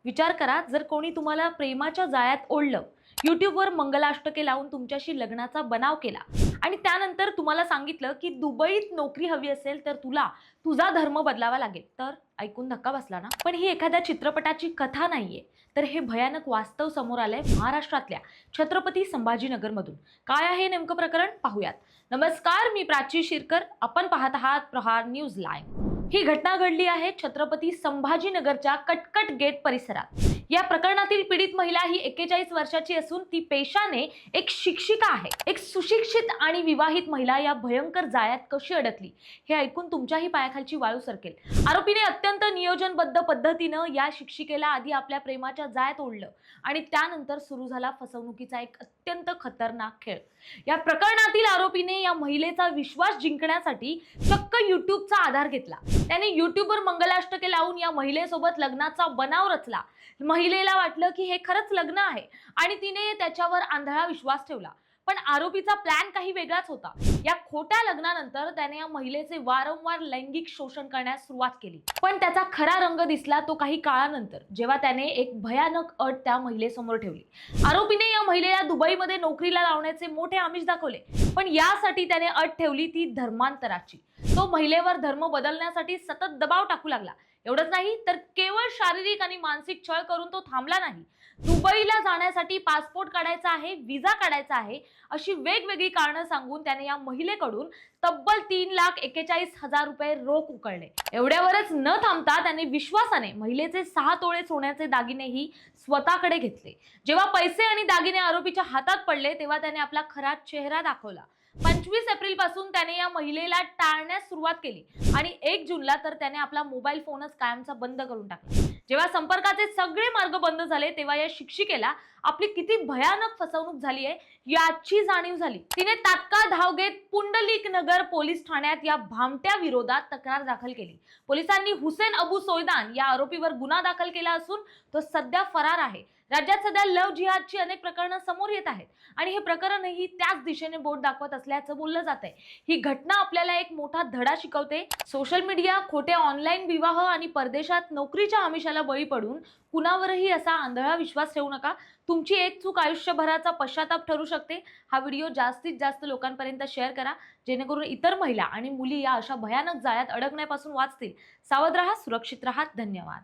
विचार करा, जर कोणी तुम्हाला प्रेमाच्या जाळ्यात ओढलं, YouTubeवर मंगलाष्टके लावून तुमच्याशी लग्नाचा बनाव केला आणि त्यानंतर तुम्हाला सांगितलं की दुबईत नोकरी हवी असेल तर तुला तुझा धर्म बदलावा लागेल, तर ऐकून धक्का बसला ना? पण ही एखाद्या चित्रपटाची कथा नाहीये, तर हे भयानक वास्तव समोर आलंय महाराष्ट्रातल्या छत्रपती संभाजीनगरमधून. काय आहे नेमकं प्रकरण, पाहूयात. नमस्कार, मी प्राची शिरकर. आपण पाहत आहात प्रहार न्यूज लाईव्ह. ही घटना घडली आहे छत्रपती संभाजीनगरच्या कटकट गेट परिसरात. या प्रकरणातील पीडित महिला ही 41 वर्षाची असून ती पेशाने एक शिक्षिका आहे. एक सुशिक्षित आणि विवाहित महिला या भयंकर जाळ्यात कशी अडकली हे ऐकून तुमच्याही पायाखालची वाळू सरकेल. आरोपीने अत्यंत नियोजनबद्ध पद्धतीनं या शिक्षिकेला आधी आपल्या प्रेमाच्या जाळ्यात ओढलं आणि त्यानंतर सुरू झाला फसवणुकीचा एक अत्यंत खतरनाक खेळ. या प्रकरणातील आरोपीने या महिलेचा विश्वास जिंकण्यासाठी चक्क YouTubeचा आधार घेतला. त्याने YouTubeवर मंगलाष्टके लावून या महिलेसोबत लग्नाचा बनाव रचला. महिलेला वाटलं की हे खरंच लग्न आहे आणि तिने त्याच्यावर आंधळा विश्वास ठेवला. पण आरोपीचा प्लॅन काही वेगळाच होता. या खोट्या लग्नानंतर त्याने या महिलेचे वारंवार लैंगिक शोषण करण्यास सुरुवात केली. पण त्याचा खरा रंग दिसला तो काही काळानंतर, जेव्हा त्याने एक भयानक अट त्या महिलेसमोर ठेवली. आरोपीने या महिलेला दुबईमध्ये नोकरीला लावण्याचे मोठे आमिष दाखवले, पण यासाठी त्याने अट ठेवली ती धर्मांतराची. तो महिलेवर धर्म बदलण्यासाठी सतत दबाव टाकू लागला. एवढंच नाही तर केवळ शारीरिक आणि मानसिक छळ करून तो थांबला नाही. दुबईला जाण्यासाठी पासपोर्ट काढायचा आहे, व्हिसा काढायचा आहे, अशी वेगवेगळी कारणं सांगून त्याने या महिलेकडून तब्बल 3,41,000 रुपये रोख उकळले. एवढ्यावरच न थांबता त्याने विश्वासाने महिलेचे 6 तोळे सोन्याचे दागिनेही स्वतःकडे घेतले. जेव्हा पैसे आणि दागिने आरोपीच्या हातात पडले तेव्हा त्याने आपला खरा चेहरा दाखवला. 25 एप्रिल पासून त्याने या महिलेला टाळण्यास सुरुवात केली आणि 1 जूनला तर त्याने आपला मोबाईल फोनच कायमचा बंद करून टाकला. जेव्हा संपर्काचे सगळे मार्ग बंद झाले तेव्हा या शिक्षिकेला आपली किती भयानक फसवणूक झाली आहे याची जाणीव झाली. तिने तात्काळ धाव घेत पुंडलिक नगर पोलीस ठाण्यात या भामट्या विरोधात तक्रार दाखल केली. पोलिसांनी हुसेन अबू सोयदान या आरोपीवर गुन्हा दाखल केला असून तो सध्या फरार आहे. राज्यात सध्या लव्ह जिहादची अनेक प्रकरणं समोर येत आहेत आणि हे प्रकरणही त्याच दिशेने बोट दाखवत असल्याचं बोललं जातंय. ही घटना आपल्याला एक मोठा धडा शिकवते. सोशल मीडिया, खोटे ऑनलाईन विवाह आणि परदेशात नोकरीच्या आमिषाला बळी पडून कुणावरही असा आंधळा विश्वास ठेवू नका. तुमची एक चूक आयुष्यभराचा पश्चाताप ठरू शकते. हा व्हिडिओ जास्तीत जास्त लोकांपर्यंत शेअर करा, जेणेकरून इतर महिला आणि मुली या अशा भयानक जाळ्यात अडकण्यापासून वाचतील. सावध राहा, सुरक्षित राहा. धन्यवाद.